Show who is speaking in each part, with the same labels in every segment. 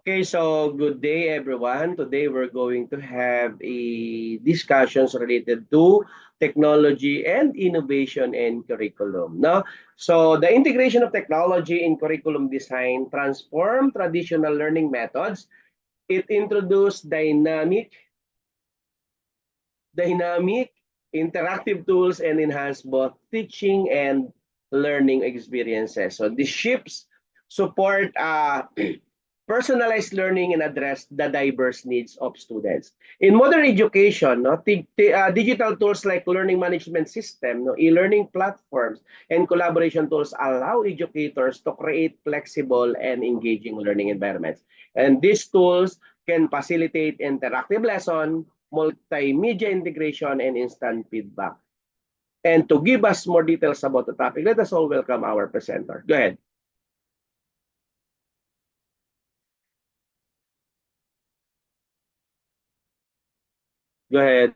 Speaker 1: Okay, so good day everyone. Today we're going to have a discussions related to technology and innovation in curriculum. No? So the integration of technology in curriculum design transform traditional learning methods. It introduced dynamic, interactive tools and enhance both teaching and learning experiences. So these shifts support personalized learning and address the diverse needs of students. In modern education, no, digital tools like learning management system, no, e-learning platforms, and collaboration tools allow educators to create flexible and engaging learning environments. And these tools can facilitate interactive lesson, multimedia integration, and instant feedback. And to give us more details about the topic, let us all welcome our presenter. Go ahead. Go ahead.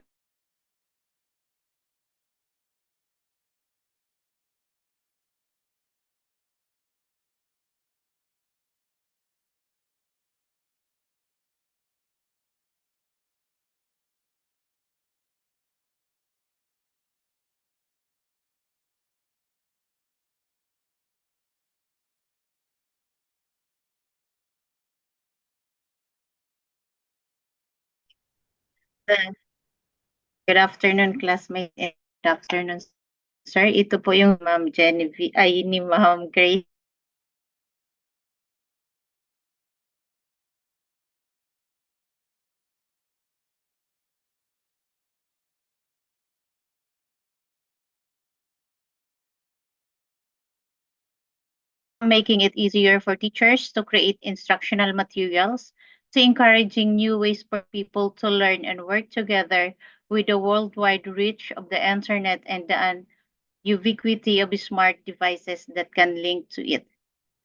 Speaker 2: Uh, Good afternoon, classmate, and good afternoon, sir. Ito po yung Ma'am Genevieve, ay ni Ma'am Grace. Making it easier for teachers to create instructional materials, to encouraging new ways for people to learn and work together with the worldwide reach of the internet and the ubiquity of smart devices that can link to it.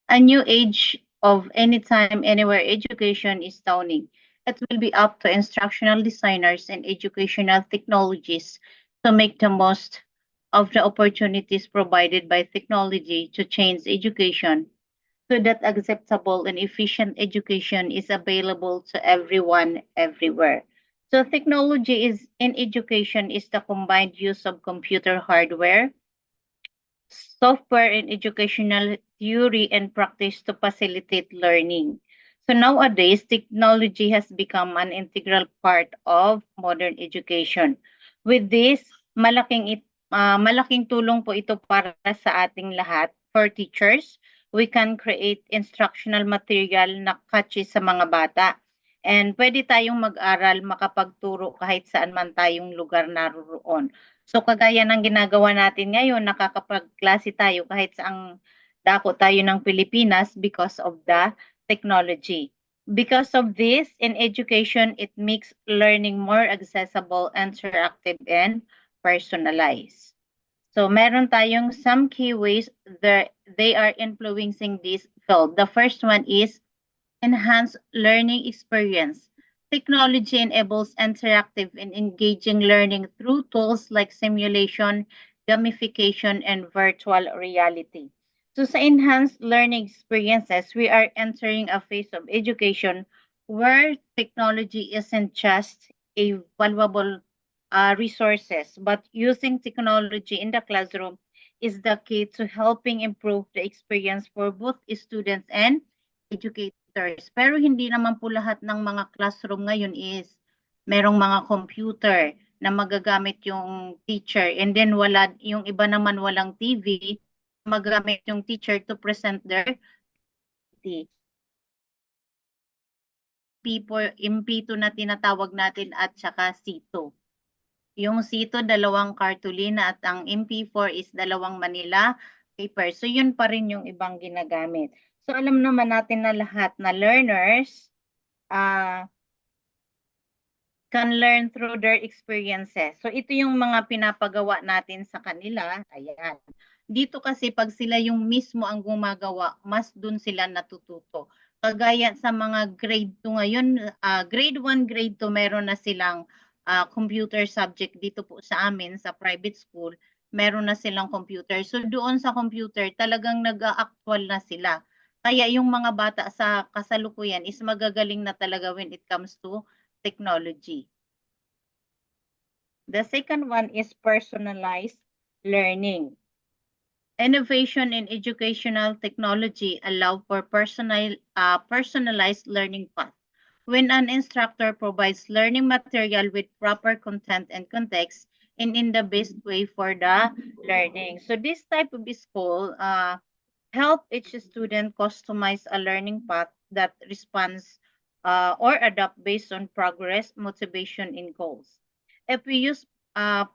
Speaker 2: A new age of anytime, anywhere education is dawning. It will be up to instructional designers and educational technologies to make the most of the opportunities provided by technology to change education so that acceptable and efficient education is available to everyone everywhere. So technology is in education is the combined use of computer hardware, software and educational theory and practice to facilitate learning. So nowadays, technology has become an integral part of modern education. With this, malaking tulong po ito para sa ating lahat. For teachers, we can create instructional material na catchy sa mga bata. And pwede tayong mag-aral, makapagturo kahit saan man tayong lugar naroon. So kagaya ng ginagawa natin ngayon, nakakapagklase tayo kahit saang dako tayo ng Pilipinas because of the technology. Because of this, in education, it makes learning more accessible, interactive, and personalized. So meron tayong some key ways that they are influencing this field. The first one is enhance learning experience. Technology enables interactive and engaging learning through tools like simulation, gamification, and virtual reality. So sa enhanced learning experiences, we are entering a phase of education where technology isn't just a valuable resources, but using technology in the classroom is the key to helping improve the experience for both students and educators. Pero hindi naman po lahat ng mga classroom ngayon is merong mga computer na magagamit yung teacher and then wala yung iba naman walang TV magamit yung teacher to present their MP2 na tinatawag natin at saka C2. Yung C2 dalawang cartolina at ang MP4 is dalawang Manila paper. So yun pa rin yung ibang ginagamit. So alam naman natin na lahat na learners can learn through their experiences. So ito yung mga pinapagawa natin sa kanila. Ayan. Dito kasi pag sila yung mismo ang gumagawa, mas dun sila natututo. Kagaya sa mga grade 2 ngayon, grade 1, grade 2, meron na silang computer subject dito po sa amin sa private school. Meron na silang computer. So doon sa computer, talagang nag-actual na sila. Kaya yung mga bata sa kasalukuyan is magagaling na talaga when it comes to technology. The second one is personalized learning. Innovation in educational technology allow for personalized learning path. When an instructor provides learning material with proper content and context and in the best way for the learning. So this type of school help each student customize a learning path that responds or adapt based on progress, motivation, and goals. If we use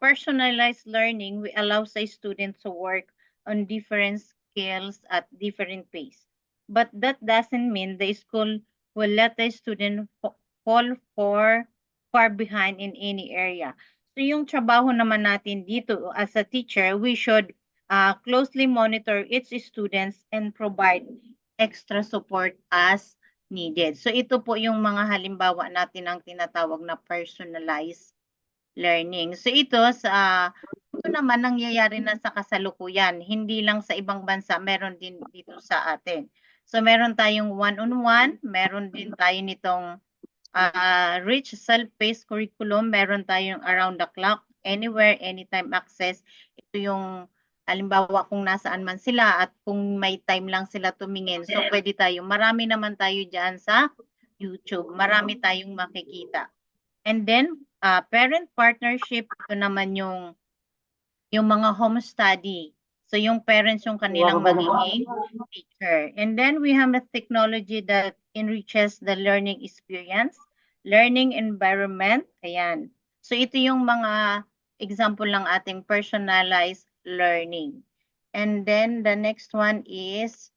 Speaker 2: personalized learning, we allow a student to work on different skills at different pace. But that doesn't mean the school will let the student fall far behind in any area. So yung trabaho naman natin dito as a teacher, we should closely monitor its students and provide extra support as needed. So ito po yung mga halimbawa natin ng tinatawag na personalized learning. So ito naman nangyayari na sa kasalukuyan, hindi lang sa ibang bansa, meron din dito sa atin. So meron tayong one-on-one, meron din tayo nitong rich self-paced curriculum, meron tayong around the clock, anywhere, anytime access. Ito yung halimbawa kung nasaan man sila at kung may time lang sila tumingin. So pwede tayo, marami naman tayo dyan sa YouTube, marami tayong makikita. And then, parent partnership, ito naman yung mga home study. So yung parents yung kanilang magiging teacher. And then we have a technology that enriches the learning experience, learning environment. Ayan. So ito yung mga example ng ating personalized learning. And then the next one is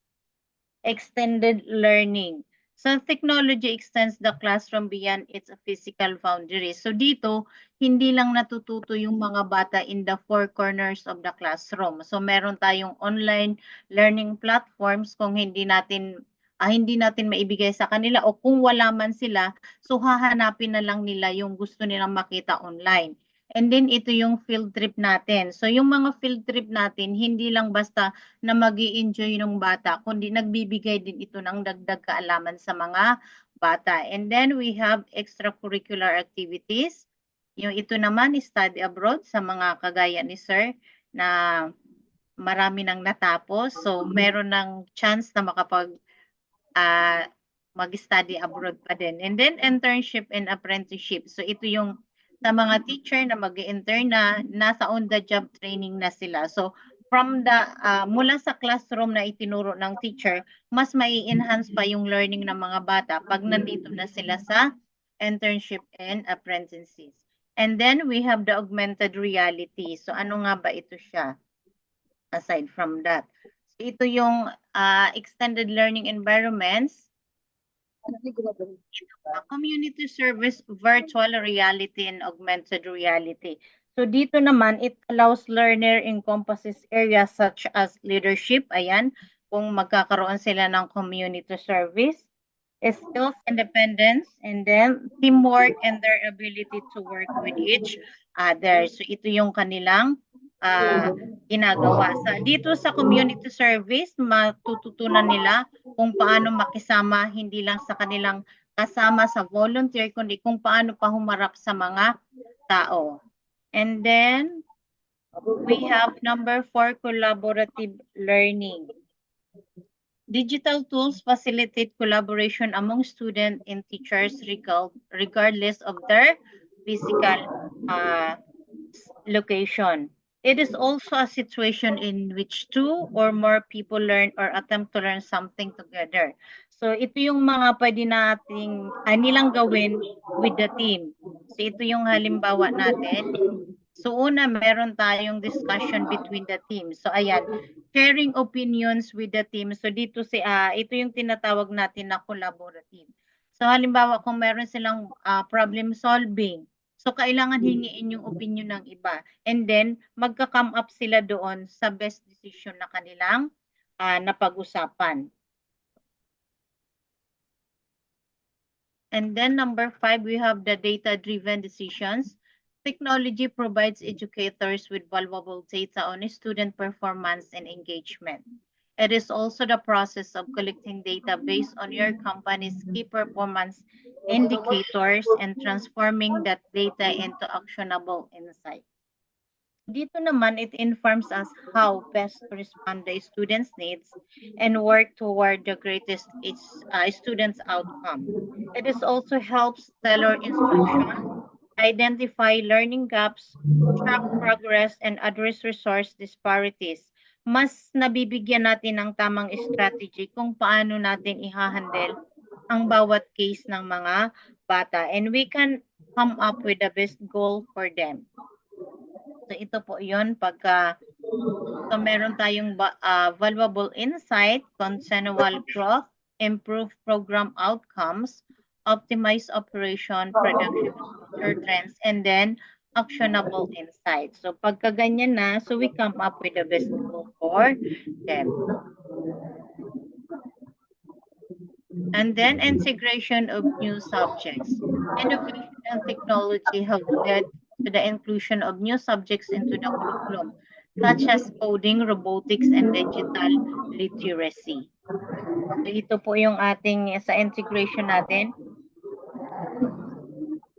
Speaker 2: extended learning. So technology extends the classroom beyond its physical boundaries. So dito, hindi lang natututo yung mga bata in the four corners of the classroom. So meron tayong online learning platforms kung hindi natin maibigay sa kanila o kung wala man sila, so hahanapin na lang nila yung gusto nilang makita online. And then ito yung field trip natin. So yung mga field trip natin, hindi lang basta na magi-enjoy ng bata, kundi nagbibigay din ito ng dagdag kaalaman sa mga bata. And then we have extracurricular activities. Yung ito naman, study abroad sa mga kagaya ni Sir na marami nang natapos. So meron ng chance na mag-study abroad pa din. And then internship and apprenticeship. So ito yung sa mga teacher na mag-intern na nasa on-the-job training na sila. So from the mula sa classroom na itinuro ng teacher, mas mai-enhance pa yung learning ng mga bata pag nandito na sila sa internship and apprentices. And then we have the augmented reality. So ano nga ba ito siya? Aside from that. So ito yung extended learning environments, community service, virtual reality, and augmented reality. So dito naman, it allows learner encompasses areas such as leadership, ayan, kung magkakaroon sila ng community service, skills independence, and then teamwork and their ability to work with each other. So ito yung kanilang ginagawa. Dito sa community service, matututunan nila kung paano makisama hindi lang sa kanilang kasama sa volunteer, kundi kung paano pa humarap sa mga tao. And then, we have number 4, collaborative learning. Digital tools facilitate collaboration among students and teachers regardless of their physical location. It is also a situation in which two or more people learn or attempt to learn something together. So ito yung mga pwede nating nilang gawin with the team. So ito yung halimbawa natin. So una, meron tayong discussion between the team. So ayan, sharing opinions with the team. So dito ito yung tinatawag natin na collaborative. So halimbawa kung meron silang problem solving, so kailangan hingiin yung opinion ng iba. And then magka-come up sila doon sa best decision na kanilang napag-usapan. And then number 5, we have the data-driven decisions. Technology provides educators with valuable data on student performance and engagement. It is also the process of collecting data based on your company's key performance indicators and transforming that data into actionable insight. Dito naman, it informs us how best to respond to students' needs and work toward the greatest students' outcome. It is also helps tailor instruction, identify learning gaps, track progress, and address resource disparities. Mas nabibigyan natin ng tamang strategy kung paano natin i-handle ang bawat case ng mga bata. And we can come up with the best goal for them. So ito po yun pagka so meron tayong valuable insight, continual growth, improve program outcomes, optimize operation, production, future trends, and then actionable insights. So pagka ganyan na, so we come up with the best goal for them. And then integration of new subjects. Education and technology have led to the inclusion of new subjects into the curriculum, such as coding, robotics, and digital literacy. So ito po yung ating sa integration natin.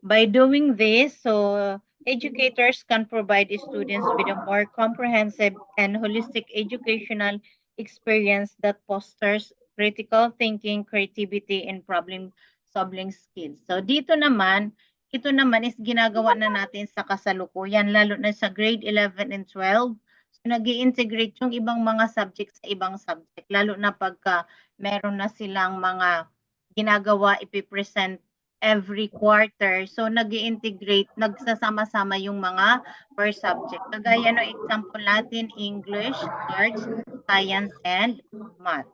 Speaker 2: By doing this, so educators can provide students with a more comprehensive and holistic educational experience that fosters critical thinking, creativity, and problem-solving skills. So dito naman, ito naman is ginagawa na natin sa kasalukuyan, lalo na sa grade 11 and 12. So nag-i-integrate yung ibang mga subjects sa ibang subject, lalo na pagka meron na silang mga ginagawa, ipipresent every quarter. So nag-i-integrate, nagsasama-sama yung mga per subject. Kagaya ng example natin, English, arts, science, and math.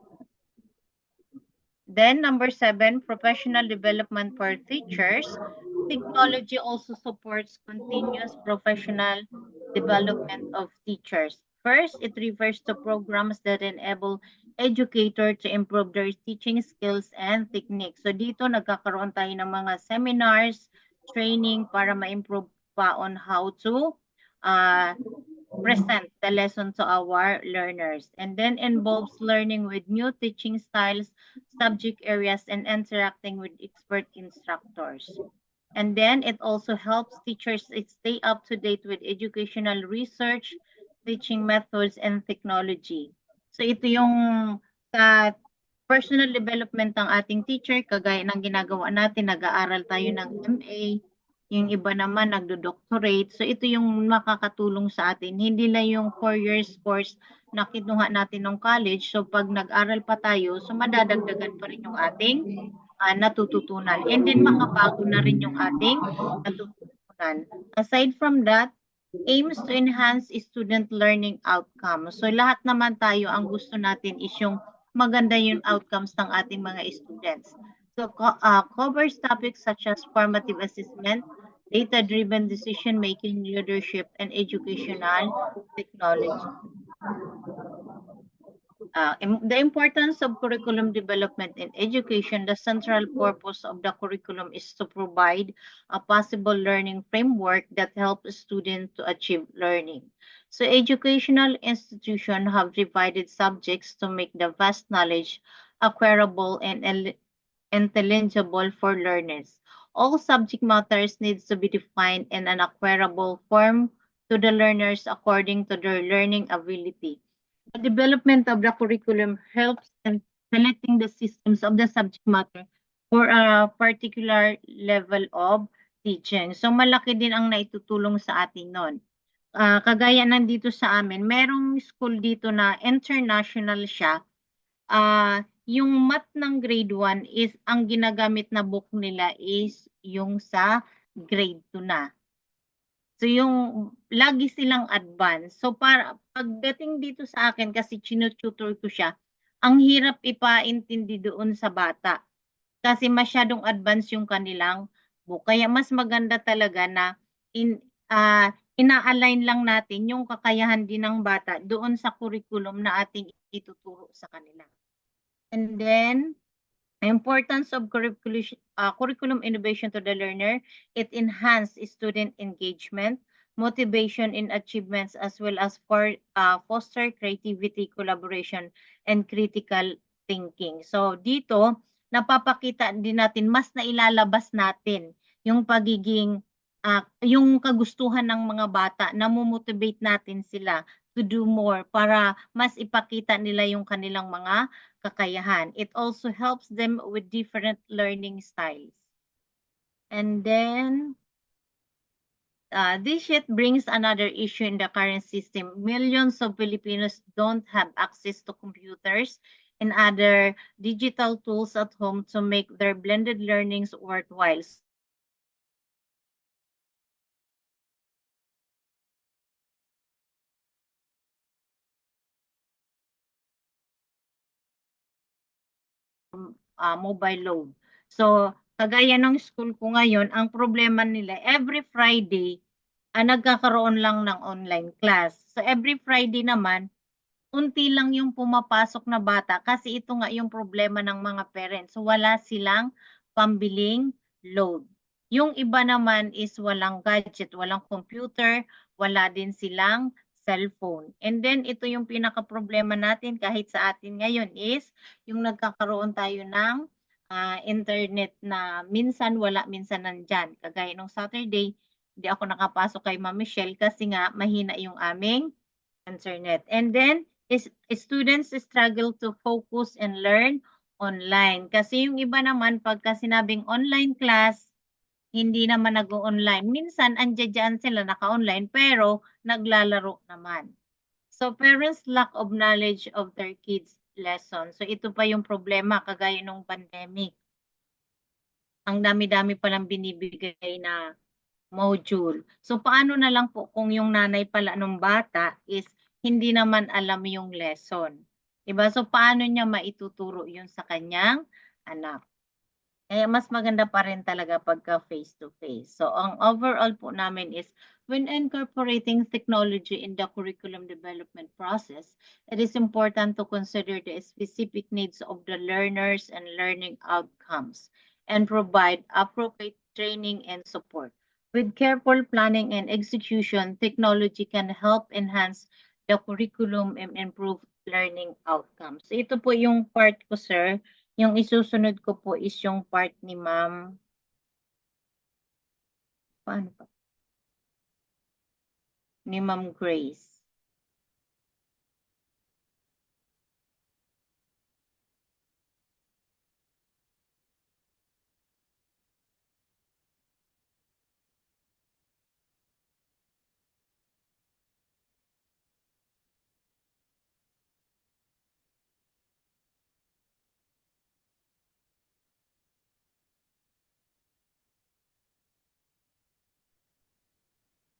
Speaker 2: Then number 7, professional development for teachers. Technology also supports continuous professional development of teachers. First, it refers to programs that enable educator to improve their teaching skills and techniques. So dito nagkakaroon tayo ng mga seminars, training para ma-improve pa on how to present the lesson to our learners, and then involves learning with new teaching styles, subject areas, and interacting with expert instructors. And then it also helps teachers stay up to date with educational research, teaching methods, and technology. So ito yung sa personal development ng ating teacher, kagaya ng ginagawa natin, nag-aaral tayo ng MA, yung iba naman nagdo-doctorate. So ito yung makakatulong sa atin. Hindi lang yung 4 years course na kinuha natin ng college. So pag nag-aral pa tayo, so madadagdagan pa rin yung ating natututunan. And then makabago na rin yung ating natututunan. Aside from that, aims to enhance student learning outcomes. So lahat naman tayo, ang gusto natin is yung maganda yung outcomes ng ating mga students. So covers topics such as formative assessment, data-driven decision-making, leadership, and educational technology. The importance of curriculum development in education, the central purpose of the curriculum is to provide a possible learning framework that helps students to achieve learning. So educational institutions have divided subjects to make the vast knowledge acquirable and intelligible for learners. All subject matters needs to be defined in an acquirable form to the learners according to their learning ability. The development of the curriculum helps in selecting the systems of the subject matter for a particular level of teaching. So malaki din ang naitutulong sa atin nun. Kagaya nandito sa amin, merong school dito na international siya. Yung math ng grade 1 is, ang ginagamit na book nila is yung sa grade 2 na. So yung lagi silang advance. So para pagdating dito sa akin, kasi tinututor ko siya, ang hirap ipaintindi doon sa bata. Kasi masyadong advance yung kanilang book. Kaya mas maganda talaga na ina-align lang natin yung kakayahan din ng bata doon sa curriculum na ating ituturo sa kanila. And then, importance of curriculum innovation to the learner, it enhances student engagement, motivation in achievements, as well as for foster creativity, collaboration, and critical thinking. So dito, napapakita din natin, mas nailalabas natin yung pagiging, yung kagustuhan ng mga bata, namomotivate natin sila to do more para mas ipakita nila yung kanilang mga kakayahan. It also helps them with different learning styles. And then, this yet brings another issue in the current system. Millions of Filipinos don't have access to computers and other digital tools at home to make their blended learnings worthwhile. Mobile load. So, kagaya ng school ko ngayon, ang problema nila, every Friday, nagkakaroon lang ng online class. So, every Friday naman, unti lang yung pumapasok na bata kasi ito nga yung problema ng mga parents. So, wala silang pambiling load. Yung iba naman is walang gadget, walang computer, wala din silang cellphone. And then, ito yung pinaka-problema natin kahit sa atin ngayon is yung nagkakaroon tayo ng internet na minsan wala, minsan nandyan. Kagaya nung Saturday, hindi ako nakapasok kay Ma'am Michelle kasi nga mahina yung aming internet. And then, students struggle to focus and learn online. Kasi yung iba naman, pagka sinabing online class, hindi naman nag-online. Minsan, andyan sila naka-online, pero naglalaro naman. So, parents lack of knowledge of their kids' lesson. So, ito pa yung problema, kagaya nung pandemic. Ang dami-dami palang binibigay na module. So, paano na lang po kung yung nanay pala ng bata is hindi naman alam yung lesson? Diba? So, paano niya maituturo yun sa kanyang anak? Kaya mas maganda pa rin talaga pagka face-to-face. So, ang overall po namin is, when incorporating technology in the curriculum development process, it is important to consider the specific needs of the learners and learning outcomes and provide appropriate training and support. With careful planning and execution, technology can help enhance the curriculum and improve learning outcomes. So, ito po yung part ko, sir. Yung isusunod ko po is yung part ni Ma'am. Paano pa? Ni Ma'am Grace.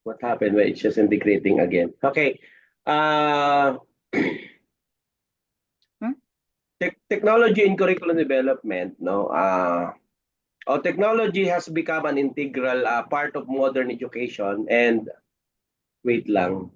Speaker 1: What happened? Well, it's just integrating again. Okay. Technology in curriculum development, no? Technology has become an integral part of modern education, and wait lang.